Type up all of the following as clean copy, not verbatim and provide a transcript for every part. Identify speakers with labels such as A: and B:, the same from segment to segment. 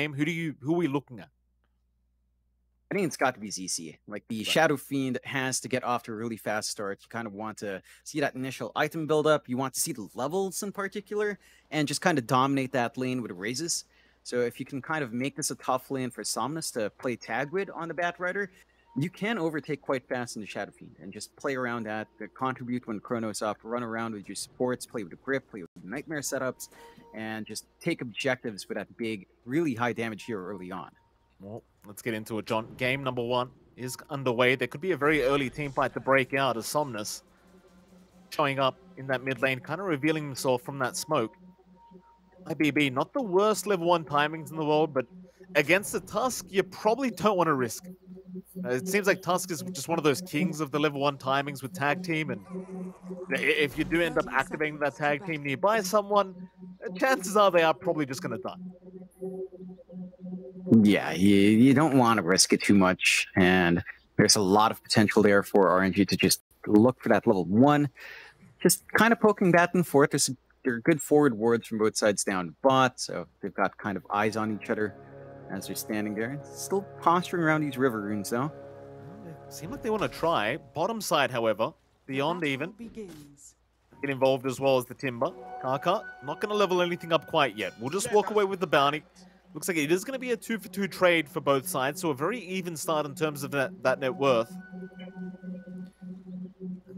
A: game? Who are we looking at?
B: I think it's got to be ZC. Like, the Shadow Fiend has to get off to a really fast start. You kind of want to see that initial item build up. You want to see the levels in particular and just kind of dominate that lane with raises. So if you can kind of make this a tough lane for Somnus to play tag with on the Bat Rider, you can overtake quite fast in the Shadow Fiend and just play around that, contribute when Chrono's up, run around with your supports, play with the grip, play with Nightmare setups, and just take objectives with that big, really high damage hero early on.
A: Well, let's get into it, John. Game number 1 is underway. There could be a very early team fight to break out as Somnus showing up in that mid lane, kind of revealing himself from that smoke. IBB, not the worst level 1 timings in the world, but against the Tusk, you probably don't want to risk it. It seems like Tusk is just one of those kings of the level 1 timings with tag team, and if you do end up activating that tag team nearby someone, chances are they are probably just going to die.
B: Yeah, you don't want to risk it too much, and there's a lot of potential there for RNG to just look for that level 1. Just kind of poking back and forth. There are good forward wards from both sides down bot, so they've got kind of eyes on each other as they're standing there. Still posturing around these river runes, though.
A: They seem like they want to try. Bottom side, however, beyond even. Get involved as well as the Timber. Kaka, not going to level anything up quite yet. We'll just walk away with the bounty. Looks like it is going to be a 2-for-2 trade for both sides, so a very even start in terms of that net worth.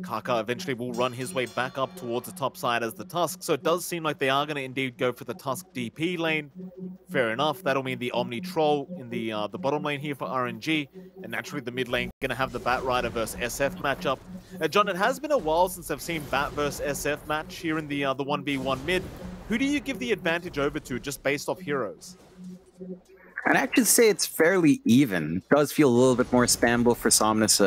A: Kaka eventually will run his way back up towards the top side as the Tusk, so it does seem like they are going to indeed go for the Tusk DP lane. Fair enough, that'll mean the Omni Troll in the bottom lane here for RNG, and naturally the mid lane going to have the Bat Rider versus SF matchup. John, it has been a while since I've seen Bat versus SF match here in the 1v1 mid. Who do you give the advantage over to just based off heroes?
B: I'd actually say it's fairly even. It does feel a little bit more spammable for Somnus.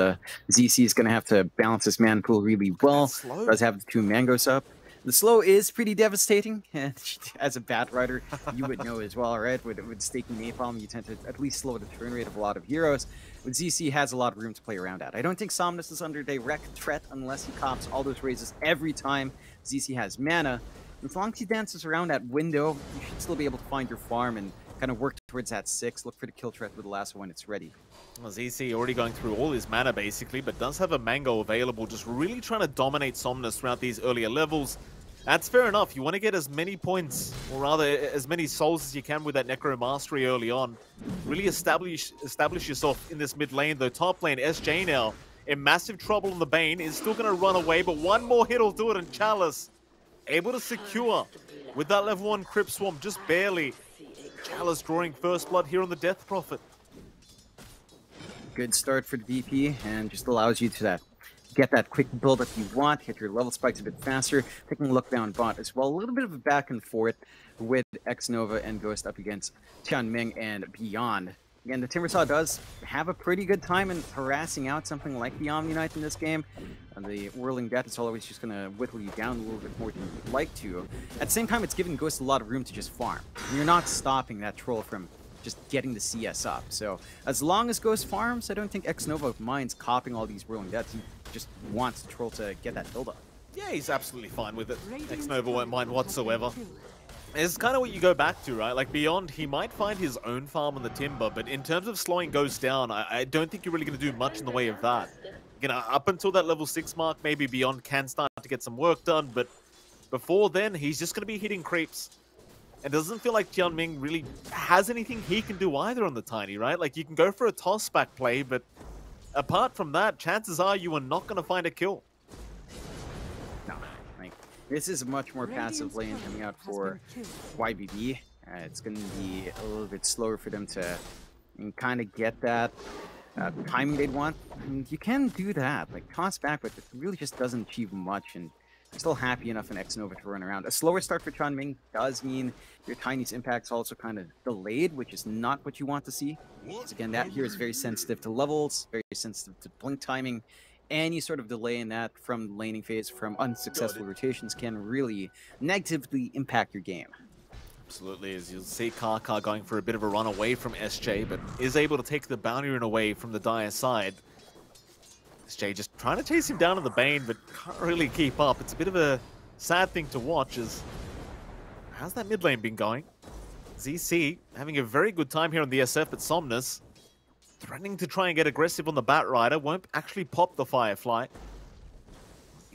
B: ZC is going to have to balance his mana pool really well. Does have the 2 Mangos up. The slow is pretty devastating. As a Bat Rider, you would know as well, right? With staking Napalm, you tend to at least slow the turn rate of a lot of heroes. But ZC has a lot of room to play around at. I don't think Somnus is under direct threat unless he cops all those raises every time ZC has mana. As long as he dances around that window, you should still be able to find your farm and kind of work towards that 6. Look for the kill threat with the last one when it's ready.
A: Well, ZC already going through all his mana basically, but does have a Mango available, just really trying to dominate Somnus throughout these earlier levels. That's fair enough. You want to get as many points, or rather as many souls as you can with that Necro Mastery early on. Really establish yourself in this mid lane, though top lane, SJ now in massive trouble on the Bane, is still going to run away, but one more hit will do it, and Chalice able to secure with that level 1 Crypt Swarm, just barely. Chalice drawing first blood here on the Death Prophet.
B: Good start for the DP, and just allows you to get that quick build up you want, hit your level spikes a bit faster, taking a look down bot as well. A little bit of a back and forth with X-Nova and Ghost up against Tianming and beyond. Again, the Timbersaw does have a pretty good time in harassing out something like the Omni Knight in this game. And the Whirling Death is always just going to whittle you down a little bit more than you'd like to. At the same time, it's giving Ghost a lot of room to just farm. And you're not stopping that troll from just getting the CS up. So as long as Ghost farms, I don't think X-Nova minds copying all these Whirling Deaths. He just wants the troll to get that build up.
A: Yeah, he's absolutely fine with it. X-Nova won't mind whatsoever. It's kind of what you go back to, right? Like, Beyond, he might find his own farm on the Timber, but in terms of slowing Ghost down, I don't think you're really going to do much in the way of that. You know, up until that level 6 mark, maybe Beyond can start to get some work done, but before then, he's just going to be hitting creeps. And it doesn't feel like Tianming really has anything he can do either on the Tiny, right? Like, you can go for a toss-back play, but apart from that, chances are you are not going to find a kill.
B: This is a much more passive lane coming out for YBB. It's going to be a little bit slower for them to kind of get that timing they'd want. And you can do that, like toss back, but it really just doesn't achieve much. And I'm still happy enough in X-Nova to run around. A slower start for Tianming does mean your Tiny's impact's also kind of delayed, which is not what you want to see. Because again, that here is very sensitive to levels, very sensitive to blink timing. Any sort of delay in that from the laning phase, from unsuccessful rotations, can really negatively impact your game.
A: Absolutely, as you'll see Kaka going for a bit of a run away from SJ, but is able to take the bounty rune away from the Dire side. SJ just trying to chase him down in the Bane, but can't really keep up. It's a bit of a sad thing to watch. How's that mid lane been going? ZC having a very good time here on the SF, but Somnus threatening to try and get aggressive on the Batrider. Won't actually pop the Firefly.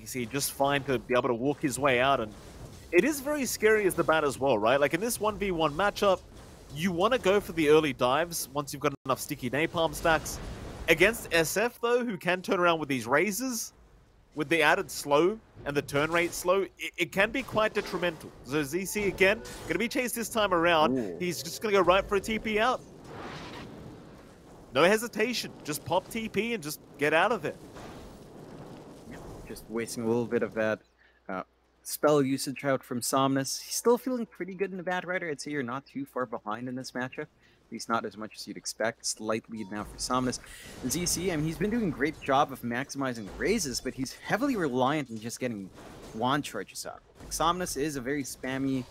A: ZC just fine to be able to walk his way out, and it is very scary as the Bat as well, right? Like in this 1v1 matchup, you want to go for the early dives once you've got enough sticky napalm stacks. Against SF though, who can turn around with these razors, with the added slow and the turn rate slow, it can be quite detrimental. So ZC again, going to be chased this time around. Ooh. He's just going to go right for a TP out. No hesitation. Just pop TP and just get out of there.
B: Just wasting a little bit of that spell usage out from Somnus. He's still feeling pretty good in the Batrider. I'd say you're not too far behind in this matchup. At least not as much as you'd expect. Slight lead now for Somnus. ZC, I mean, he's been doing a great job of maximizing raises, but he's heavily reliant on just getting wand charges out. Like, Somnus is a very spammy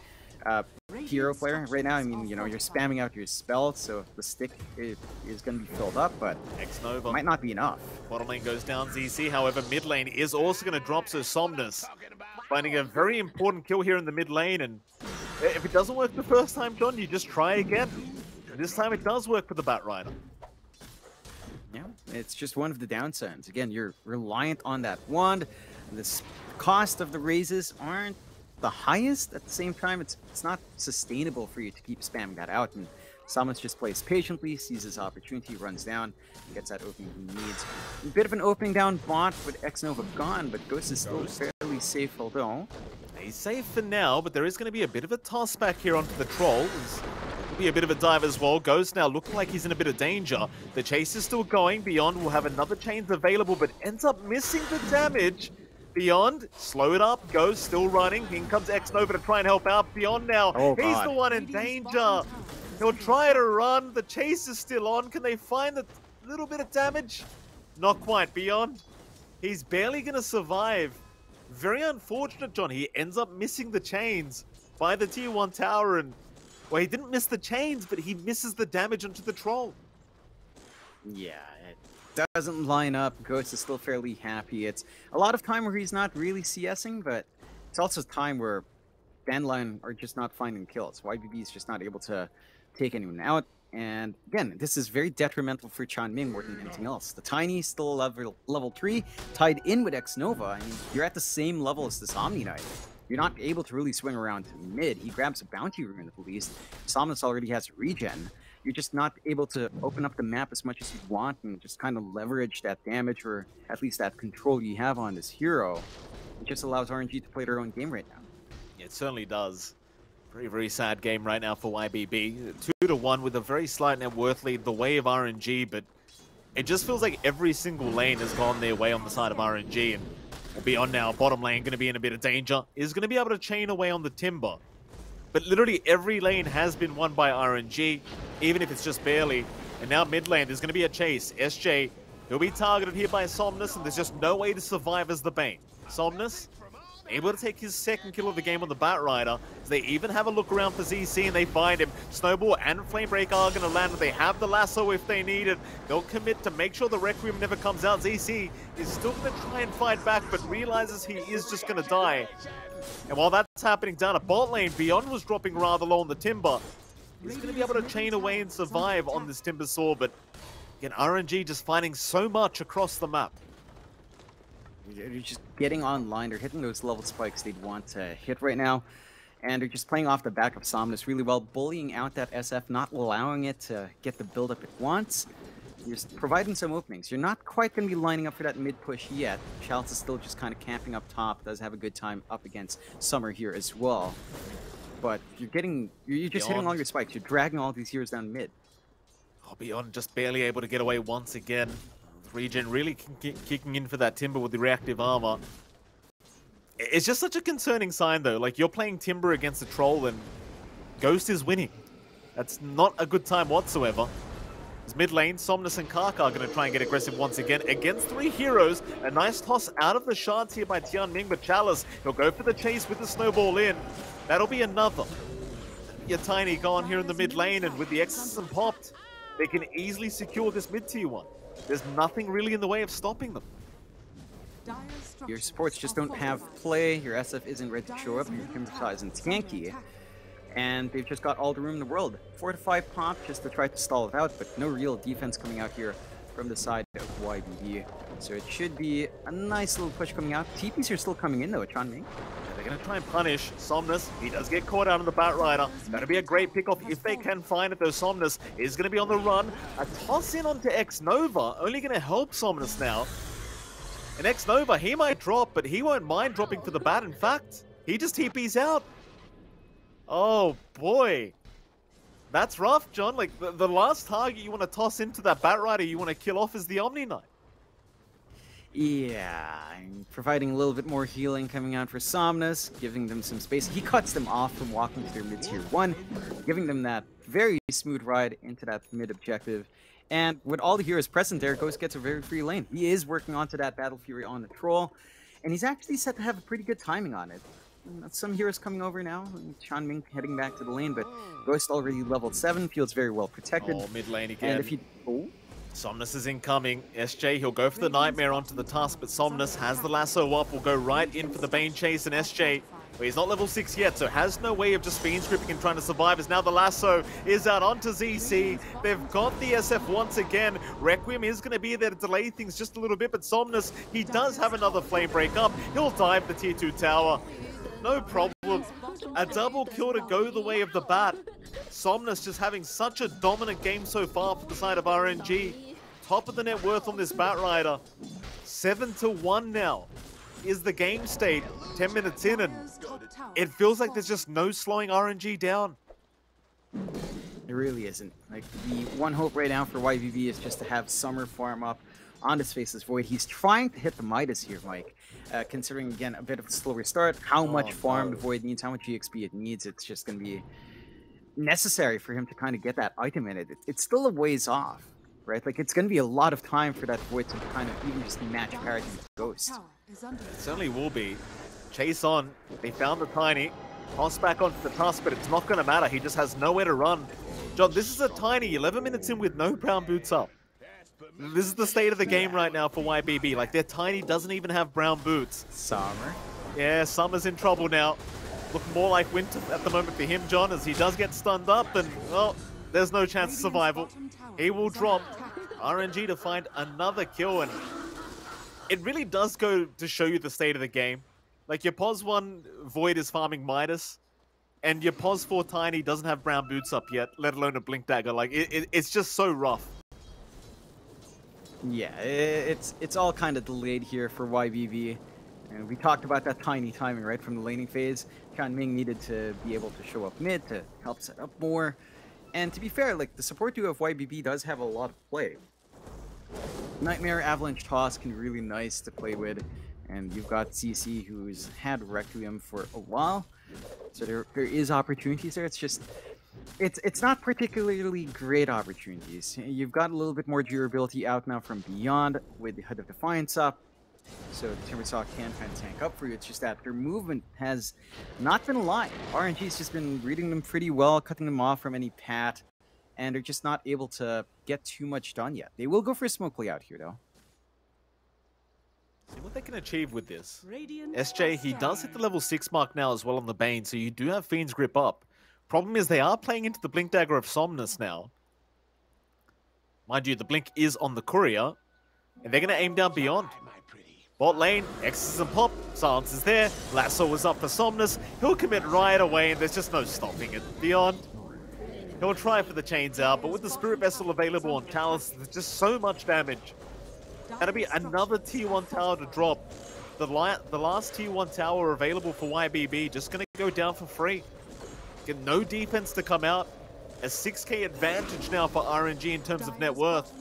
B: hero player right now. I mean, you know, you're spamming out your spells, so the stick is going to be filled up, but it might not be enough.
A: Bottom lane goes down ZC, however, mid lane is also going to drop, so Somnus finding a very important kill here in the mid lane, and if it doesn't work the first time, John, you just try again. This time it does work for the Batrider.
B: Yeah, it's just one of the downsides. Again, you're reliant on that wand. The cost of the raises aren't the highest. At the same time, it's not sustainable for you to keep spamming that out. And Somnus just plays patiently, sees his opportunity, runs down, and gets that opening he needs. A bit of an opening down bot with Xnova gone, but Ghost is still fairly safe, although.
A: He's safe for now, but there is going to be a bit of a toss back here onto the troll. Be a bit of a dive as well. Ghost now looking like he's in a bit of danger. The chase is still going. Beyond will have another chains available, but ends up missing the damage. Beyond, slow it up. Ghost still running. In comes Xnova to try and help out. Beyond now, he's the one in danger. He'll try to run. The chase is still on. Can they find a little bit of damage? Not quite. Beyond, he's barely going to survive. Very unfortunate, John. He ends up missing the chains by the tier 1 tower, and well, he didn't miss the chains, but he misses the damage onto the troll.
B: Yeah, it doesn't line up. Ghost is still fairly happy. It's a lot of time where he's not really CSing, but it's also time where Bandline are just not finding kills. YBB is just not able to take anyone out. And again, this is very detrimental for Chanming more than anything else. The Tiny still level 3, tied in with Xnova. I mean, you're at the same level as this Omni Knight. You're not able to really swing around to mid. He grabs a bounty rune at least. Somnus already has regen. You're just not able to open up the map as much as you want and just kind of leverage that damage, or at least that control you have on this hero. It just allows RNG to play their own game right now.
A: It certainly does. Very, very sad game right now for YBB. 2-1 with a very slight net worth lead the way of RNG, but it just feels like every single lane has gone their way on the side of RNG, and Beyond now, bottom lane going to be in a bit of danger. Is going to be able to chain away on the Timber. But literally every lane has been won by RNG, even if it's just barely. And now mid lane, there's going to be a chase. SJ, he'll be targeted here by Somnus, and there's just no way to survive as the Bane. Somnus, able to take his second kill of the game on the Batrider. They even have a look around for ZC, and they find him. Snowball and Flamebreak are going to land. They have the lasso if they need it. They'll commit to make sure the Requiem never comes out. ZC is still going to try and fight back, but realizes he is just going to die. And while that's happening down at bot lane, Beyond was dropping rather low on the Timber. He's going to be able to chain away and survive on this Timber Saw, but again, RNG just finding so much across the map.
B: They're just getting online. They're hitting those level spikes they'd want to hit right now. And they're just playing off the back of Somnus really well, bullying out that SF, not allowing it to get the build-up it wants. Just providing some openings. You're not quite going to be lining up for that mid-push yet. Chalice is still just kind of camping up top. Does have a good time up against Summer here as well. But you're just hitting all your spikes. You're dragging all these heroes down mid.
A: Oh, Beyond just barely able to get away once again. Regen really kicking in for that Timber with the reactive armor. It's just such a concerning sign, though. Like, you're playing Timber against a troll and Ghost is winning. That's not a good time whatsoever. As mid lane, Somnus and Karka are going to try and get aggressive once again against three heroes. A nice toss out of the shards here by Tianming, but Chalice, he'll go for the chase with the snowball in. That'll be another. Your Tiny gone here in the mid lane, and with the Exorcism popped, they can easily secure this mid tier 1. There's nothing really in the way of stopping them.
B: Your supports just don't have play, your SF isn't ready to show up, your Timber Saw isn't tanky. and they've just got all the room in the world. 4 to 5 pop just to try to stall it out, but no real defense coming out here from the side of YBB. So it should be a nice little push coming out. TPs are still coming in though, Chanming.
A: They're going to try and punish Somnus. He does get caught out on the Batrider. Going to be a great pickoff if they can find it, though. Somnus is going to be on the run. A toss in onto X-Nova, only going to help Somnus now. And X-Nova, he might drop, but he won't mind dropping for the bat. In fact, he just TPs out. Oh, boy. That's rough, John. Like, the last target you want to toss into that Batrider you want to kill off is the Omni Knight.
B: Yeah, I'm providing a little bit more healing coming out for Somnus, giving them some space. He cuts them off from walking to their mid-tier 1, giving them that very smooth ride into that mid-objective. And with all the heroes present there, Ghost gets a very free lane. He is working onto that Battle Fury on the Troll, and he's actually set to have a pretty good timing on it. Some heroes coming over now, Chanming heading back to the lane, but Ghost already leveled 7, feels very well protected.
A: Oh, mid lane again.
B: And if he... Oh.
A: Somnus is incoming. SJ, he'll go for the Nightmare onto the Tusk, but Somnus has the lasso up, will go right in for the Bane Chase, and SJ, well, he's not level 6 yet, so has no way of just Fiend Scripting and trying to survive, as now the lasso is out onto ZC. They've got the SF once again. Requiem is going to be there to delay things just a little bit, but Somnus, he does have another Flame Break up. He'll dive the tier 2 tower. No problem. A double kill to go the way of the bat. Somnus just having such a dominant game so far for the side of RNG. Top of the net worth on this Batrider. 7-1 now is the game state. 10 minutes in, and it feels like there's just no slowing RNG down.
B: It really isn't. Like, the one hope right now for YVV is just to have Summer farm up on his Faceless Void. He's trying to hit the Midas here, Mike. Considering, again, a bit of a slower start, how much farm the Void needs, how much EXP it needs, it's just going to be necessary for him to kind of get that item in it. It's still a ways off, right? Like, it's going to be a lot of time for that Void to kind of even just match parity with Ghost.
A: It certainly will be. Chase on. They found the Tiny. Toss back onto the Tusk, but it's not going to matter. He just has nowhere to run. John, this is a Tiny 11 minutes in with no brown boots up. This is the state of the game right now for YBB. Like, their Tiny doesn't even have brown boots.
B: Summer.
A: Yeah, Summer's in trouble now. Looking more like winter at the moment for him, John, as he does get stunned up, and, well, there's no chance of survival. He will drop. RNG to find another kill, and it really does go to show you the state of the game. Like, your POS 1 Void is farming Midas, and your POS 4 Tiny doesn't have brown boots up yet, let alone a Blink Dagger. Like, it's just so rough.
B: Yeah, it's all kind of delayed here for YBV. And we talked about that Tiny timing, right, from the laning phase. Chanming needed to be able to show up mid to help set up more. And to be fair, like, the support duo of YBB does have a lot of play. Nightmare, Avalanche, Toss can be really nice to play with. And you've got CC, who's had Requiem for a while. So there is opportunities there. It's just... It's not particularly great opportunities. You've got a little bit more durability out now from Beyond with the Head of Defiance up. So the Timbersaw can kind of tank up for you. It's just that their movement has not been aligned. RNG's just been reading them pretty well, cutting them off from any pat, and they're just not able to get too much done yet. They will go for a smoke play out here, though.
A: See what they can achieve with this. SJ, he does hit the level 6 mark now as well on the Bane, so you do have Fiend's Grip up. Problem is they are playing into the Blink Dagger of Somnus now. Mind you, the Blink is on the Courier, and they're going to aim down Beyond. Bot lane, X's and pop, Silence is there, Lasso is up for Somnus, he'll commit right away and there's just no stopping it. Beyond, he'll try for the chains out, but with the Spirit Vessel available on Talus, there's just so much damage. That'll be another tier 1 tower to drop. The last tier 1 tower available for YBB, just going to go down for free. Get no defense to come out. A 6k advantage now for RNG in terms of net worth.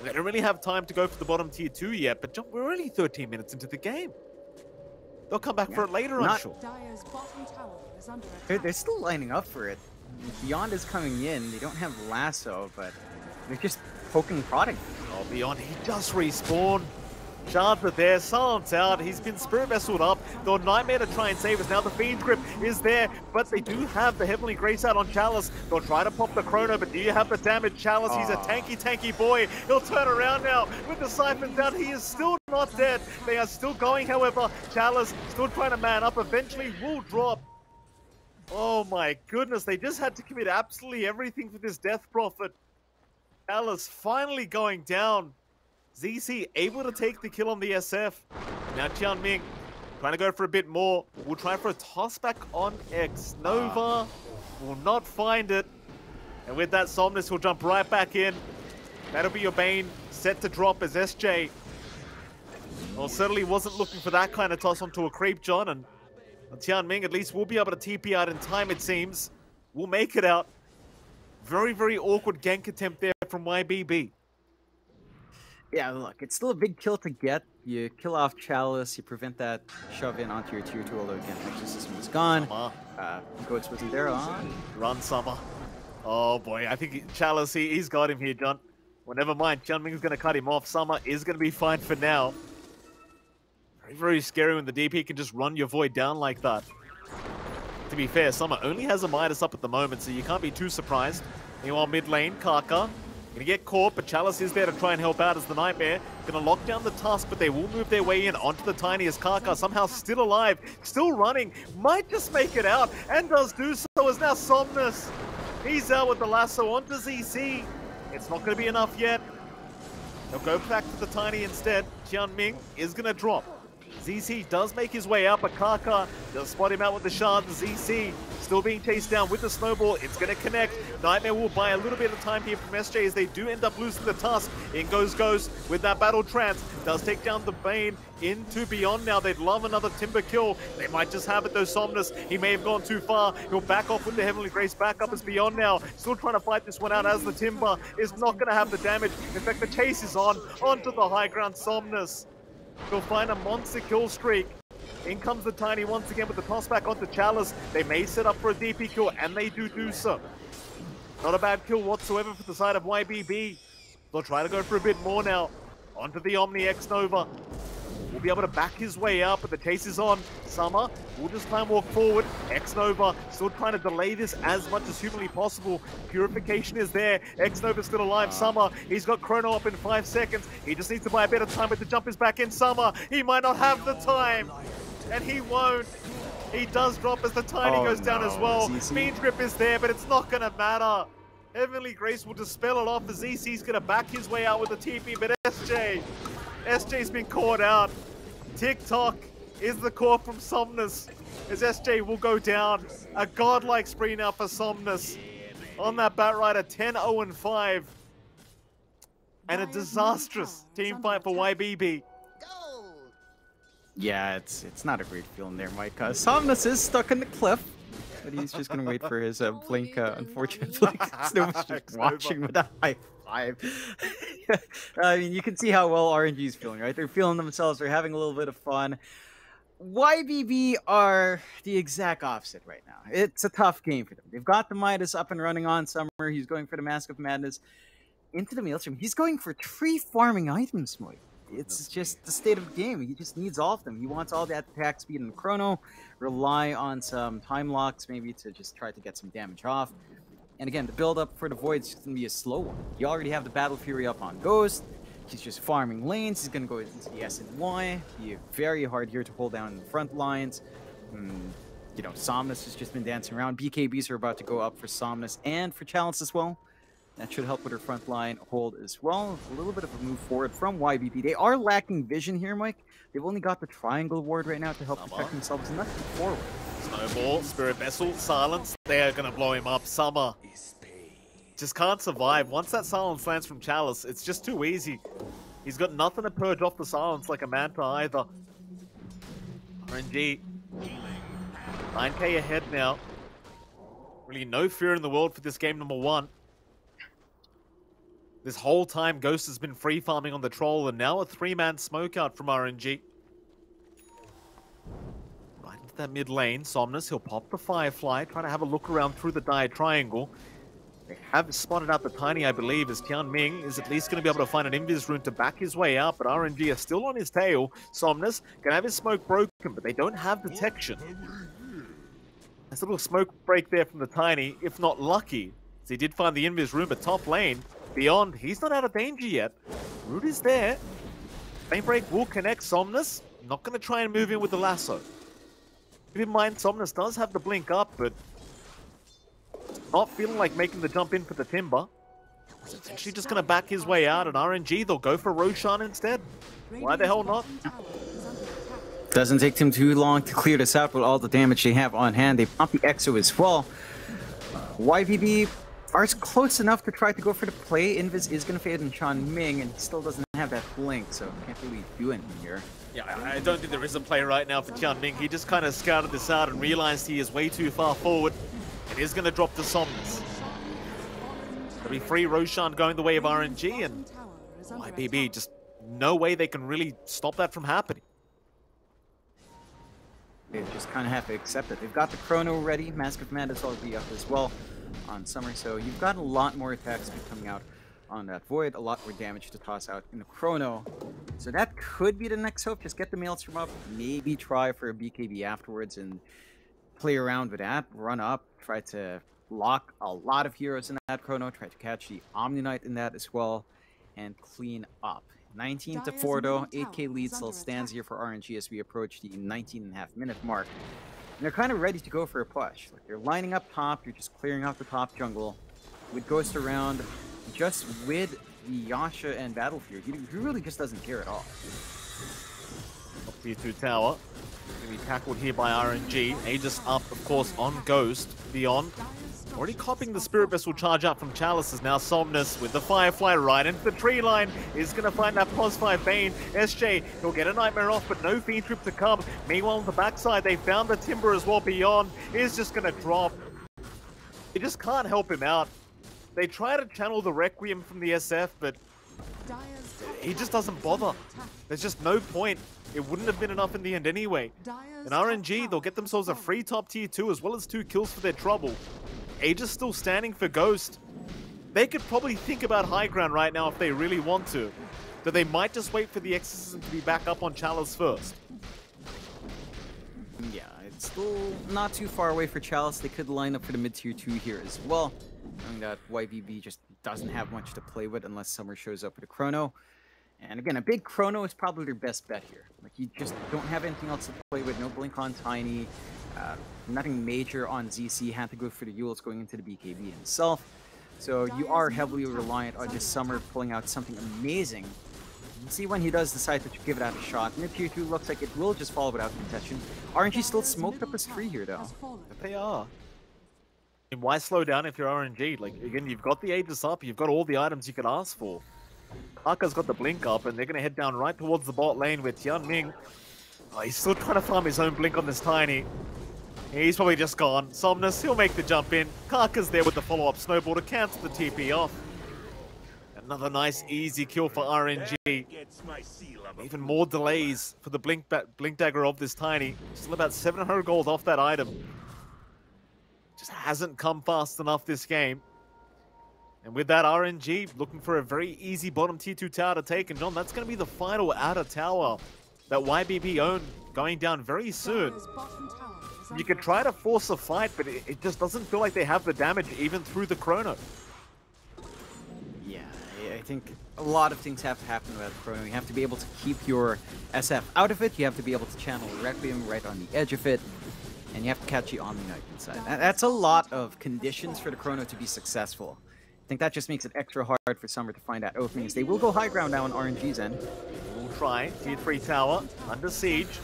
A: They don't really have time to go for the bottom tier 2 yet, but John, we're only 13 minutes into the game. They'll come back for it later, I'm sure.
B: They're still lining up for it. Beyond is coming in. They don't have Lasso, but they're just poking product.
A: Oh, Beyond, he just respawned. Shards are there, Silence out, he's been Spirit Vesseled up, the Nightmare to try and save us. Now the Fiend's Grip is there, but they do have the Heavenly Grace out on Chalice. They'll try to pop the Chrono, but do you have the damage? Chalice, he's a tanky boy. He'll turn around now with the Siphons out. He is still not dead. They are still going, however. Chalice still trying to man up, eventually will drop. Oh my goodness, they just had to commit absolutely everything for this Death Prophet. Alice finally going down. ZC able to take the kill on the SF. Now Tianming trying to go for a bit more. We'll try for a toss back on X. Nova will not find it. And with that, Somnus will jump right back in. That'll be your Bane set to drop as SJ. Well, certainly wasn't looking for that kind of toss onto a creep, John. And Tianming at least will be able to TP out in time, it seems. We'll make it out. Very, very awkward gank attempt there from YBB.
B: Yeah, look, it's still a big kill to get. You kill off Chalice, you prevent that shove in onto your tier 2, although again, the system was gone. Goats wasn't there on.
A: Run, Summer. Oh boy, I think Chalice, he's got him here, John. Well, never mind, Tianming's going to cut him off. Summer is going to be fine for now. Very, very scary when the DP can just run your Void down like that. To be fair, Summer only has a Midas up at the moment, so you can't be too surprised. Meanwhile, mid lane, Kaka gonna get caught, but Chalice is there to try and help out as the Nightmare. Gonna lock down the Tusk, but they will move their way in onto the Tiny as Kaka somehow still alive, still running, might just make it out, and does do so as now Somnus. He's out with the lasso onto ZC. It's not gonna be enough yet. They'll go back to the Tiny instead. Tianming is gonna drop. ZC does make his way out, but Kaka does spot him out with the shard. ZC still being chased down with the snowball. It's going to connect. Nightmare will buy a little bit of time here from SJ as they do end up losing the Tusk. In goes Ghost with that battle trance. Does take down the Bane into Beyond now. They'd love another Timber kill. They might just have it though. Somnus, he may have gone too far. He'll back off with the Heavenly Grace. Back up as Beyond now. Still trying to fight this one out as the Timber is not going to have the damage. In fact, the chase is on. Onto the high ground, Somnus. He'll find a monster kill streak. In comes the Tiny once again with the toss back onto Chalice. They may set up for a DP kill, and they do so. Not a bad kill whatsoever for the side of YBB. They'll try to go for a bit more now. Onto the Omni X Nova. Will be able to back his way out, but the chase is on. Summer will just try and walk forward. X Nova still trying to delay this as much as humanly possible. Purification is there. X Nova's still alive. Summer, he's got Chrono up in 5 seconds. He just needs to buy a bit of time, but the jump is back in. Summer, he might not have the time, and he won't. He does drop as the Tiny goes down as well. Fiend Grip is there, but it's not going to matter. Heavenly Grace will dispel it off as ZC's going to back his way out with the TP, but SJ's been caught out. TikTok is the core from Somnus as SJ will go down. A godlike spree now for Somnus on that Batrider, 10-0-5. And a disastrous team fight for YBB.
B: Yeah, it's not a great feeling there, Mike. Somnus is stuck in the cliff, but he's just going to wait for his blink, unfortunately. Nobody's just watching with a high five. I mean, you can see how well RNG is feeling, right? They're feeling themselves. They're having a little bit of fun. YBB are the exact opposite right now. It's a tough game for them. They've got the Midas up and running on Summer. He's going for the Mask of Madness into the Maelstrom. He's going for 3 farming items, Mike. It's just the state of the game. He just needs all of them. He wants all that attack speed and Chrono. Rely on some time locks maybe to just try to get some damage off. And again, the build-up for the Void is going to be a slow one. You already have the Battle Fury up on Ghost. He's just farming lanes. He's going to go into the S and Y. Be very hard here to hold down in the front lines. You know, Somnus has just been dancing around. BKBs are about to go up for Somnus and for Chalice as well. That should help with her front line hold as well. A little bit of a move forward from YBB. They are lacking vision here, Mike. They've only got the Triangle Ward right now to help protect themselves and nothing forward.
A: Snowball, Spirit Vessel, Silence. They are going to blow him up. Summer just can't survive. Once that Silence lands from Chalice, it's just too easy. He's got nothing to purge off the Silence like a Manta either. RNG. 9k ahead now. Really no fear in the world for this game number 1. This whole time, Ghost has been free farming on the Troll, and now a 3-man smoke out from RNG. Right into that mid lane, Somnus, he'll pop the Firefly, trying to have a look around through the Dire Triangle. They have spotted out the Tiny, I believe, as Tianming is at least going to be able to find an Invis rune to back his way out, but RNG are still on his tail. Somnus can have his smoke broken, but they don't have detection. There's a little smoke break there from the Tiny, if not lucky. So he did find the Invis rune, but top lane, Beyond, he's not out of danger yet. Root is there. Flame Break will connect Somnus. Not going to try and move in with the lasso. Keep in mind, Somnus does have the blink up, but not feeling like making the jump in for the Timber. He's essentially just going to back his way out, and RNG, they'll go for Roshan instead. Why the hell not?
B: Doesn't take them too long to clear this out with all the damage they have on hand. They pump the Exo as well. YVB are close enough to try to go for the play. Invis is going to fade on Sean Ming, and he still doesn't have that blink, so can't really do anything here.
A: Yeah, I don't think there is a play right now for Tian Ming. He just kind of scouted this out and realized he is way too far forward. It is going to drop the Somnus. It'll be free Roshan going the way of RNG, and YBB, just no way they can really stop that from happening.
B: They just kind of have to accept it. They've got the Chrono ready. Mask of Madness will be up as well on Summer, so you've got a lot more attacks coming out on that Void, a lot more damage to toss out in the Chrono. So that could be the next hope. Just get the Maelstrom up, maybe try for a BKB afterwards and play around with that, run up, try to lock a lot of heroes in that Chrono, try to catch the Omni Knight in that as well, and clean up. 19 to 4 though, 8k lead still stands here for RNG as we approach the 19.5-minute mark. And they're kind of ready to go for a push. Like, they're lining up top, you're just clearing out the top jungle. With Ghost around, just with the Yasha and Battlefield, he really just doesn't care at all.
A: Up T2 tower, going to be tackled here by RNG. Aegis up, of course, on Ghost. Beyond, already copying the Spirit Vessel charge up from Chalice is now Somnus with the Firefly right into the tree line. Is going to find that +5 Bane. SJ, he'll get a Nightmare off, but no Fiend Trip to come. Meanwhile, on the backside, they found the Timber as well. Beyond is just going to drop. They just can't help him out. They try to channel the Requiem from the SF, but he just doesn't bother. There's just no point. It wouldn't have been enough in the end anyway. And RNG, they'll get themselves a free top tier 2 as well as 2 kills for their trouble. Aegis still standing for Ghost. They could probably think about high ground right now if they really want to. But they might just wait for the Exorcism to be back up on Chalice first.
B: Yeah, it's still not too far away for Chalice. They could line up for the mid-tier 2 here as well. Knowing that YVB just doesn't have much to play with unless Summer shows up with a Chrono. And again, a big Chrono is probably their best bet here. Like, you just don't have anything else to play with. No Blink on Tiny. Nothing major on ZC. Had to go for the Yules going into the BKB himself. So you are heavily reliant on just Summer pulling out something amazing. We'll see when he does decide to give it out a shot. Mid-tier 2 looks like it will just fall without contention. RNG still smoked up his tree here, though.
A: But they are. And why slow down if you're RNG? Like, again, you've got the Aegis up, you've got all the items you could ask for. Kaka's got the Blink up, and they're going to head down right towards the bot lane with Tian Ming. Oh, he's still trying to farm his own Blink on this Tiny. He's probably just gone. Somnus, he'll make the jump in. Kaka's there with the follow-up snowball to cancel the TP off. Another nice, easy kill for RNG. Even more delays for the Blink Dagger of this Tiny. Still about 700 gold off that item. Just hasn't come fast enough this game. And with that, RNG looking for a very easy bottom tier 2 tower to take. And John, that's going to be the final outer tower that YBB own going down very soon. You could try to force a fight, but it just doesn't feel like they have the damage even through the Chrono.
B: Yeah, I think a lot of things have to happen with Chrono. You have to be able to keep your SF out of it. You have to be able to channel Requiem right on the edge of it. And you have to catch the Omni Knight inside. That's a lot of conditions for the Chrono to be successful. I think that just makes it extra hard for Summer to find that openings. They will go high ground now on RNG's end.
A: We'll try. Tier 3 tower under siege.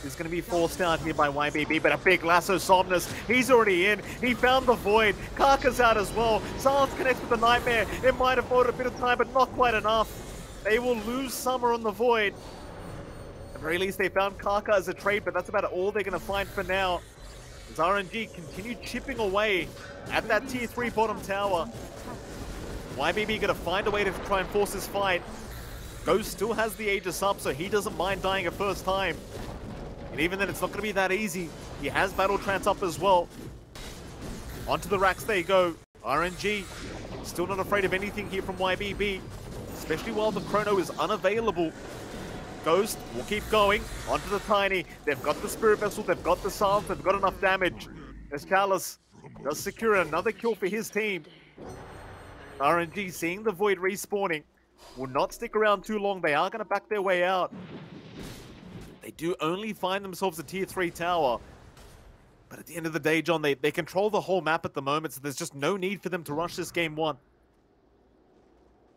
A: Is going to be forced out here by YBB, but a big lasso Somnus. He's already in. He found the Void. Kaka's out as well. Silence connects with the Nightmare. It might have bought a bit of time, but not quite enough. They will lose Summer on the Void. At the very least, they found Kaka as a trade, but that's about all they're going to find for now. As RNG continue chipping away at that tier 3 bottom tower. YBB going to find a way to try and force this fight. Ghost still has the Aegis up, so he doesn't mind dying a first time. And even then, it's not going to be that easy. He has Battle Trance up as well. Onto the racks they go. RNG still not afraid of anything here from YBB, especially while the Chrono is unavailable. Ghost will keep going onto the Tiny. They've got the Spirit Vessel, they've got the Silence, they've got enough damage. As Chalice does secure another kill for his team. RNG seeing the Void respawning will not stick around too long. They are going to back their way out. They do only find themselves a tier 3 tower. But at the end of the day, John, they control the whole map at the moment, so there's just no need for them to rush this game one.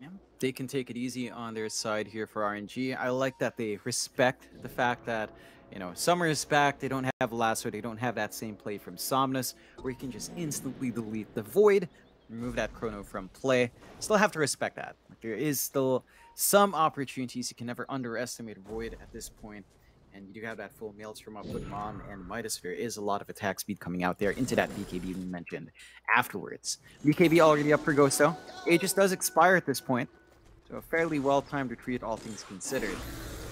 B: Yeah, they can take it easy on their side here for RNG. I like that they respect the fact that, you know, Summer is back. They don't have Lasso. They don't have that same play from Somnus, where you can just instantly delete the Void, remove that Chrono from play. Still have to respect that. Like, there is still some opportunities. You can never underestimate Void at this point. And you do have that full Maelstrom up with Mom and Midas. There is a lot of attack speed coming out there into that BKB we mentioned afterwards. BKB already up for Ghost though. Aegis does expire at this point, so a fairly well-timed retreat, all things considered.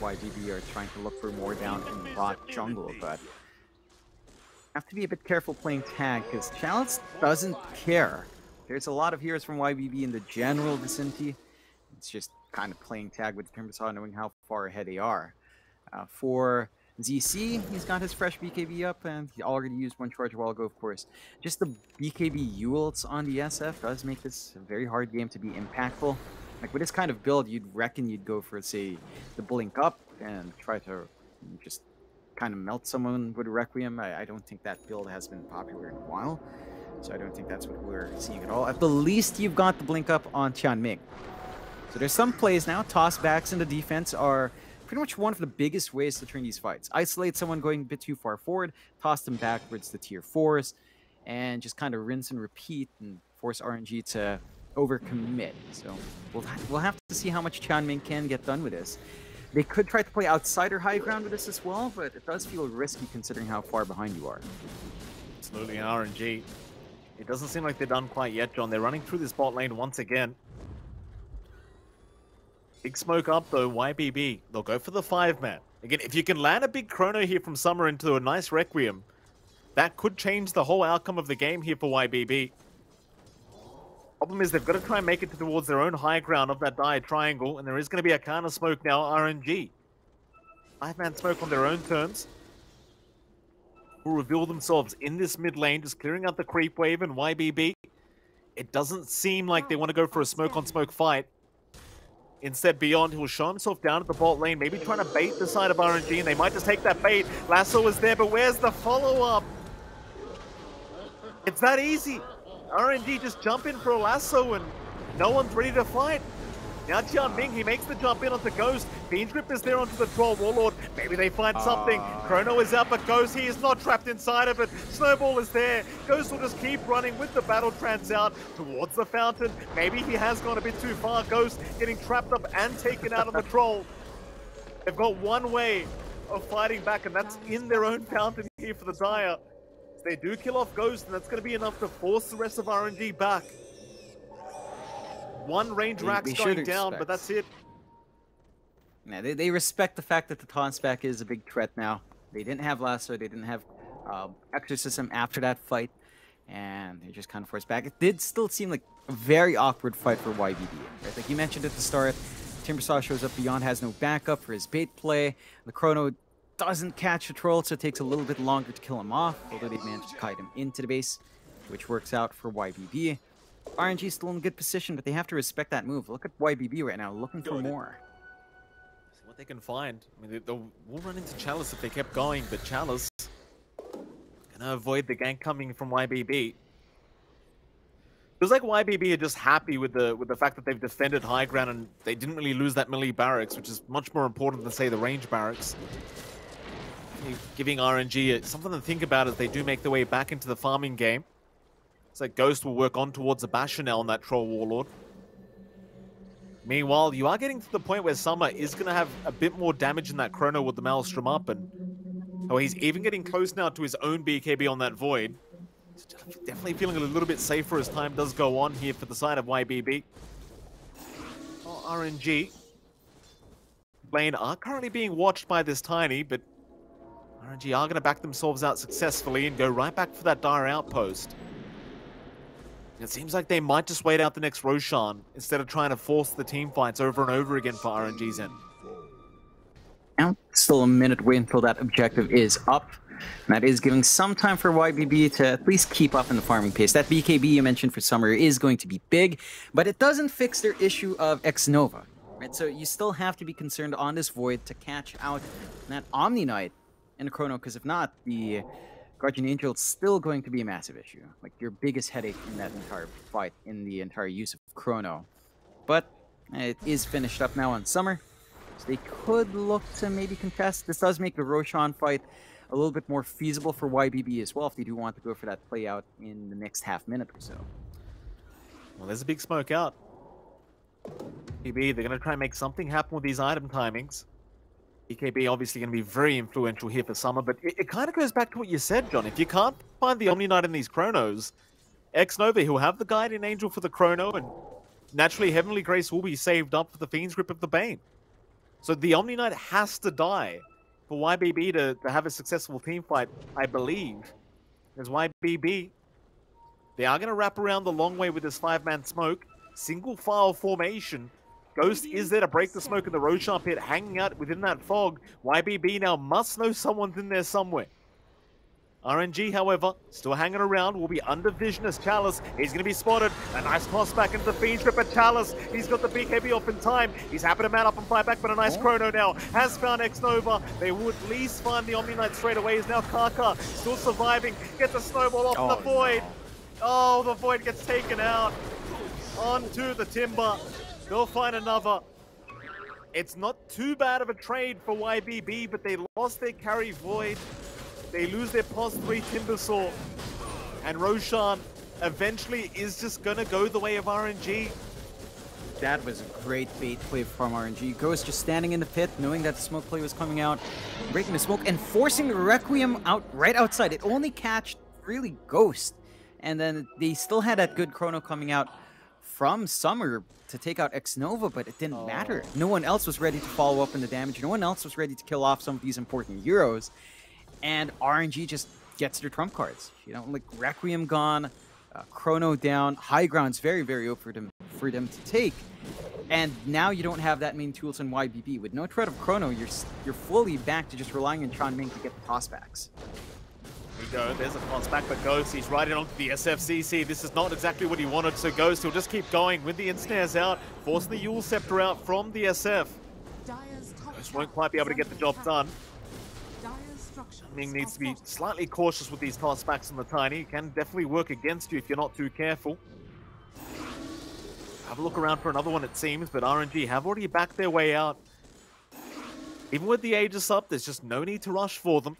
B: YBB are trying to look for more down in the bot jungle, but have to be a bit careful playing tag because Chalice doesn't care. There's a lot of heroes from YBB in the general vicinity. It's just kind of playing tag with Timbersaw, knowing how far ahead they are. For ZC, he's got his fresh BKB up, and he already used one charge a while ago, of course. Just the BKB ults on the SF does make this a very hard game to be impactful. Like, with this kind of build, you'd reckon you'd go for, say, the Blink Up and try to just kind of melt someone with a Requiem. I don't think that build has been popular in a while, so I don't think that's what we're seeing at all. At the least, you've got the Blink Up on Tianming. So there's some plays now. Tossbacks in the defense are pretty much one of the biggest ways to turn these fights. Isolate someone going a bit too far forward, toss them backwards to tier 4s, and just kind of rinse and repeat and force RNG to overcommit. So we'll have to see how much Tianming can get done with this. They could try to play outsider high ground with this as well, but it does feel risky considering how far behind you are.
A: Absolutely, an RNG. It doesn't seem like they're done quite yet, John. They're running through this bot lane once again. Big smoke up though, YBB. They'll go for the 5-man. Again, if you can land a big Chrono here from Summer into a nice Requiem, that could change the whole outcome of the game here for YBB. Problem is they've got to try and make it towards their own high ground of that dire triangle, and there is going to be a counter smoke now, RNG. 5-man smoke on their own terms. Will reveal themselves in this mid lane, just clearing out the creep wave, and YBB. It doesn't seem like they want to go for a smoke on smoke fight. Instead, Beyond, he will show himself down at the bot lane, maybe trying to bait the side of RNG, and they might just take that bait. Lasso is there, but where's the follow-up? It's that easy. RNG just jump in for a lasso, and no one's ready to fight. Now Tianming, he makes the jump in onto Ghost. Fiend's Grip is there onto the Troll Warlord. Maybe they find something. Chrono is out, but Ghost, he is not trapped inside of it. Snowball is there. Ghost will just keep running with the battle trance out towards the fountain. Maybe he has gone a bit too far. Ghost getting trapped up and taken out on the Troll. They've got one way of fighting back, and that's in their own fountain here for the Dire. So they do kill off Ghost, and that's going to be enough to force the rest of RNG back. One range rack's going down, but that's it.
B: Yeah, they respect the fact that the Tauntback is a big threat now. They didn't have Lasso, they didn't have Exorcism after that fight, and they just kind of forced back. It did still seem like a very awkward fight for YBD. Right? Like you mentioned at the start, Timbersaw shows up, Beyond has no backup for his bait play. The Chrono doesn't catch the Troll, so it takes a little bit longer to kill him off, although they managed to kite him into the base, which works out for YBB. RNG is still in a good position, but they have to respect that move. Look at YBB right now, looking for more.
A: See what they can find. I mean, they'll run into Chalice if they kept going, but Chalice gonna avoid the gank coming from YBB. Feels like YBB are just happy with the fact that they've defended high ground and they didn't really lose that melee barracks, which is much more important than, say, the range barracks. Giving RNG something to think about as they do make their way back into the farming game. So Ghost will work on towards a Basher now on that Troll Warlord. Meanwhile, you are getting to the point where Summer is going to have a bit more damage in that Chrono with the Maelstrom up, and he's even getting close now to his own BKB on that Void. So definitely feeling a little bit safer as time does go on here for the side of YBB. Oh, RNG. Lane are currently being watched by this Tiny, but RNG are going to back themselves out successfully and go right back for that Dire outpost. It seems like they might just wait out the next Roshan instead of trying to force the team fights over and over again for RNG's end.
B: Now, still a minute away until that objective is up. And that is giving some time for YBB to at least keep up in the farming pace. That BKB you mentioned for Summer is going to be big, but it doesn't fix their issue of X-Nova. Right? So you still have to be concerned on this Void to catch out that Omni Knight in the Chrono, because if not, the Guardian Angel is still going to be a massive issue. Like, your biggest headache in that entire fight, in the entire use of Chrono. But it is finished up now on Summer. So they could look to maybe contest. This does make the Roshan fight a little bit more feasible for YBB as well, if they do want to go for that play out in the next half minute or so.
A: Well, there's a big smoke out. BKB, they're going to try and make something happen with these item timings. BKB obviously going to be very influential here for Summer, but it kind of goes back to what you said, John. If you can't find the Omni Knight in these Chronos, X-Nova, he'll have the Guardian Angel for the Chrono, and naturally Heavenly Grace will be saved up for the Fiend's Grip of the Bane. So the Omni Knight has to die for YBB to have a successful team fight, I believe. As YBB, they are going to wrap around the long way with this 5-man smoke. Single file formation. Ghost is there to break the smoke in the Roshan pit, hanging out within that fog. YBB now must know someone's in there somewhere. RNG, however, still hanging around, will be under vision as Chalice. He's going to be spotted. A nice toss back into the Fiend's Grip at Chalice. He's got the BKB off in time. He's happy to man up and fight back, but a nice Chrono now has found X-Nova. They will at least find the Omni Knight straight away. Is now Kaka still surviving. Gets a snowball off the Void. No. Oh, the Void gets taken out. Onto the Timber. They'll find another. It's not too bad of a trade for YBB, but they lost their carry Void. They lose their pos 3 Timbersaw. And Roshan eventually is just going to go the way of RNG.
B: That was a great bait play from RNG. Ghost just standing in the pit, knowing that the smoke play was coming out, breaking the smoke, and forcing the Requiem out right outside. It only catched really Ghost. And then they still had that good Chrono coming out from Summer to take out X-Nova, but it didn't matter. No one else was ready to follow up on the damage. No one else was ready to kill off some of these important heroes. And RNG just gets their trump cards. You know, like Requiem gone, Chrono down, high ground's very, very open for them to take. And now you don't have that many tools in YBB. With no threat of Chrono, you're fully back to just relying on Chan Ming to get the tossbacks.
A: There you go, there's a toss back, but Ghost, he's right in onto the SFCC. This is not exactly what he wanted, so Ghost, he'll just keep going with the ensnares out, forcing the Yule Scepter out from the SF. Ghost won't quite be able to get the job done. Ming needs to be slightly cautious with these toss backs on the Tiny. It can definitely work against you if you're not too careful. Have a look around for another one, it seems, but RNG have already backed their way out. Even with the Aegis up, there's just no need to rush for them.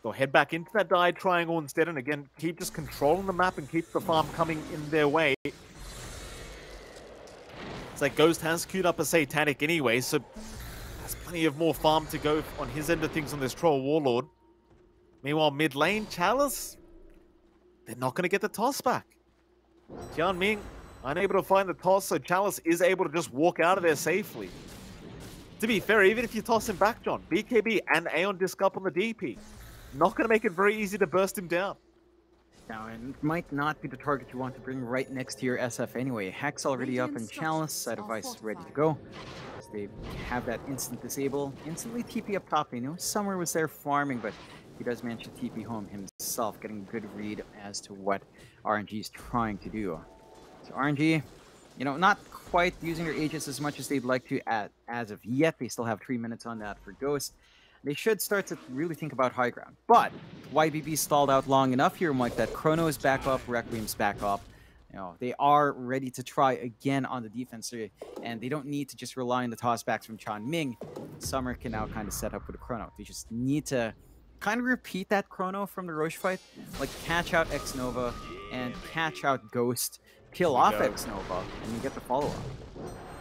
A: They'll head back into that Dyed Triangle instead, and again, keep just controlling the map and keep the farm coming in their way. It's like Ghost has queued up a Satanic anyway, so there's plenty of more farm to go on his end of things on this Troll Warlord. Meanwhile, mid lane, Chalice, they're not going to get the toss back. Jian Ming unable to find the toss, so Chalice is able to just walk out of there safely. To be fair, even if you toss him back, John, BKB and Aeon disc up on the DP. Not going to make it very easy to burst him down.
B: Now, it might not be the target you want to bring right next to your SF anyway. Hex already up and Chalice, Side of Ice ready to go. So they have that instant disable. Instantly TP up top. You know, Summer was there farming, but he does manage to TP home himself, getting a good read as to what RNG is trying to do. So RNG, you know, not quite using their Aegis as much as they'd like to as of yet. They still have 3 minutes on that for Ghost. They should start to really think about high ground. But YBB stalled out long enough here, Mike, that Chrono is back up, Requiem's back up. You know, they are ready to try again on the defense here, and they don't need to just rely on the tossbacks from Chan Ming. Summer can now kind of set up with a Chrono. They just need to kind of repeat that Chrono from the Roche fight, like catch out X-Nova and catch out Ghost, kill off X-Nova, and you get the follow-up.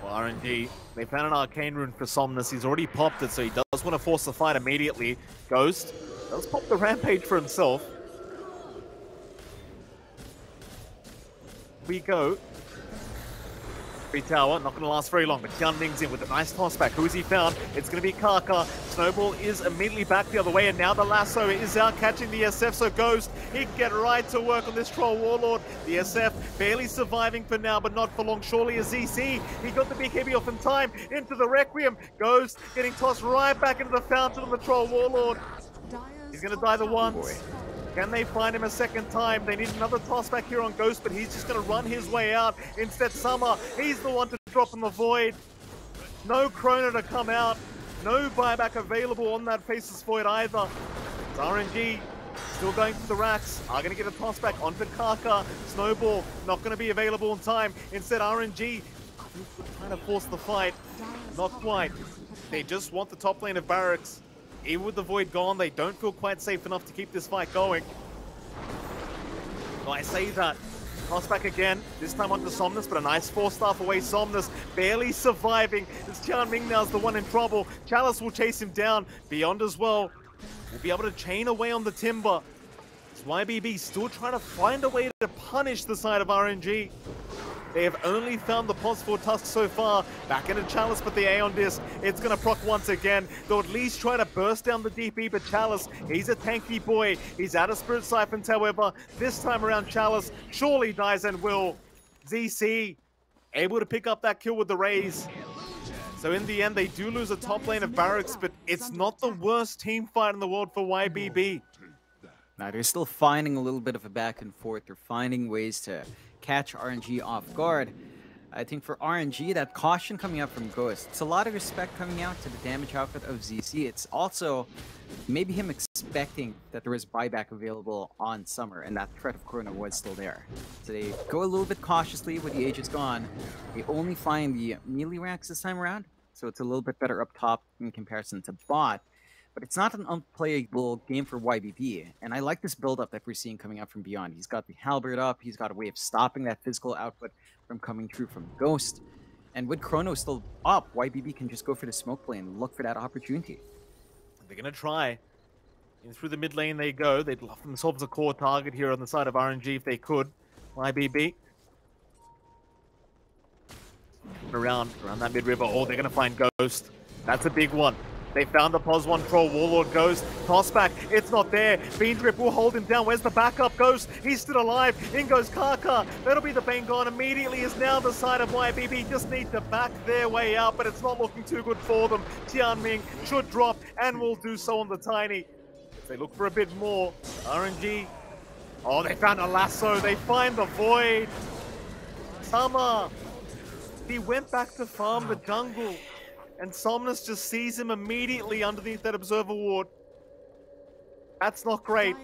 A: Well, RNG, they found an Arcane Rune for Somnus. He's already popped it, so he does want to force the fight immediately. Ghost does pop the Rampage for himself. We go. Free tower, not going to last very long, but Jian Ming's in with a nice toss back. Who has he found? It's going to be Kaka. Snowball is immediately back the other way, and now the lasso is out catching the SF, so Ghost, he can get right to work on this Troll Warlord. The SF barely surviving for now, but not for long. Surely a ZC. He got the BKB off in time into the Requiem. Ghost getting tossed right back into the fountain of the Troll Warlord. He's going to die the once. Can they find him a second time? They need another toss back here on Ghost, but he's just going to run his way out. Instead, Summer, he's the one to drop in the Void. No Chrono to come out. No buyback available on that Faceless Void either. It's RNG Still going for the racks. Are going to get a toss back on Kaka. Snowball not going to be available in time. Instead, RNG trying to force the fight. Not quite. They just want the top lane of Barracks. Even with the Void gone, they don't feel quite safe enough to keep this fight going. Oh, I say that. Toss back again, this time onto Somnus, but a nice 4-staff away Somnus, barely surviving. This Tianming now's the one in trouble. Chalice will chase him down. Beyond as well will be able to chain away on the Timber. It's YBB still trying to find a way to punish the side of RNG. They have only found the pos for Tusk so far. Back into Chalice, but the Aeon Disc, it's going to proc once again. They'll at least try to burst down the DP, but Chalice, he's a tanky boy. He's out of Spirit Siphons, however. This time around, Chalice surely dies and will. ZC able to pick up that kill with the Raze. So in the end, they do lose a top lane of Barracks, but it's not the worst team fight in the world for YBB.
B: Now, they're still finding a little bit of a back and forth. They're finding ways to catch RNG off guard. I think for RNG, that caution coming up from Ghost, it's a lot of respect coming out to the damage output of ZC. It's also maybe him expecting that there was buyback available on Summer, and that threat of Chrono was still there. So they go a little bit cautiously with the Aegis gone. They only find the melee racks this time around, so it's a little bit better up top in comparison to bot. But it's not an unplayable game for YBB, and I like this build-up that we're seeing coming out from Beyond. He's got the Halberd up, he's got a way of stopping that physical output from coming through from Ghost, and with Chrono still up, YBB can just go for the smoke play and look for that opportunity.
A: They're going to try. In through the mid lane they go. They'd love themselves a core target here on the side of RNG if they could. YBB. Around that mid-river. Oh, they're going to find Ghost. That's a big one. They found the Pos 1 Troll, Warlord Ghost, toss back, it's not there. Fiendrip will hold him down. Where's the backup? Ghost, he's still alive. In goes Kaka. That'll be the Bane gone immediately. Is now the side of YBB. Just need to back their way out, but it's not looking too good for them. Tianming should drop and will do so on the Tiny. If they look for a bit more, RNG. Oh, they found a lasso. They find the Void. Summer. He went back to farm the jungle. And Somnus just sees him immediately underneath that Observer Ward. That's not great.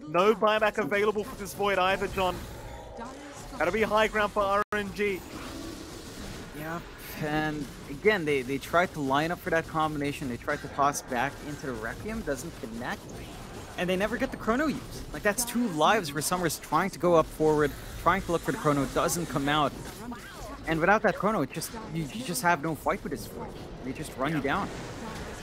A: No buyback available for this Void either, John. That'll be high ground for RNG.
B: Yeah, and again, they tried to line up for that combination. They tried to toss back into the Requiem, doesn't connect. And they never get the Chrono use. Like, that's 2 lives where Summer's trying to go up forward, trying to look for the Chrono, doesn't come out. And without that Chrono, it just you just have no fight with this Void. They just run you down.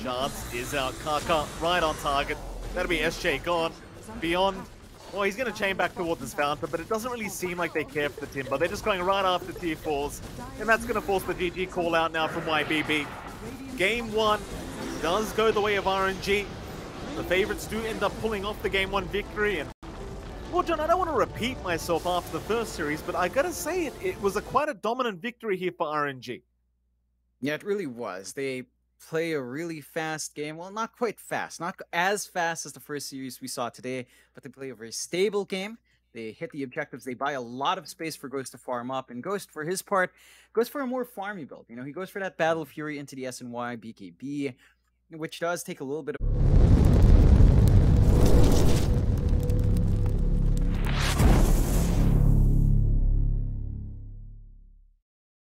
A: Chance is out. Kaka right on target. That'll be SJ gone. Beyond. Well, he's going to chain back towards his fountain, but it doesn't really seem like they care for the Timber. They're just going right after tier 4s. And that's going to force the GG call out now from YBB. Game 1 does go the way of RNG. The favorites do end up pulling off the Game 1 victory. And well, John, I don't want to repeat myself after the first series, but I gotta say it was quite a dominant victory here for RNG.
B: Yeah, it really was. They play a really fast game. Well, not quite fast. Not as fast as the first series we saw today, but they play a very stable game. They hit the objectives. They buy a lot of space for Ghost to farm up. And Ghost, for his part, goes for a more farmy build. You know, he goes for that Battle Fury into the SNY BKB, which does take a little bit of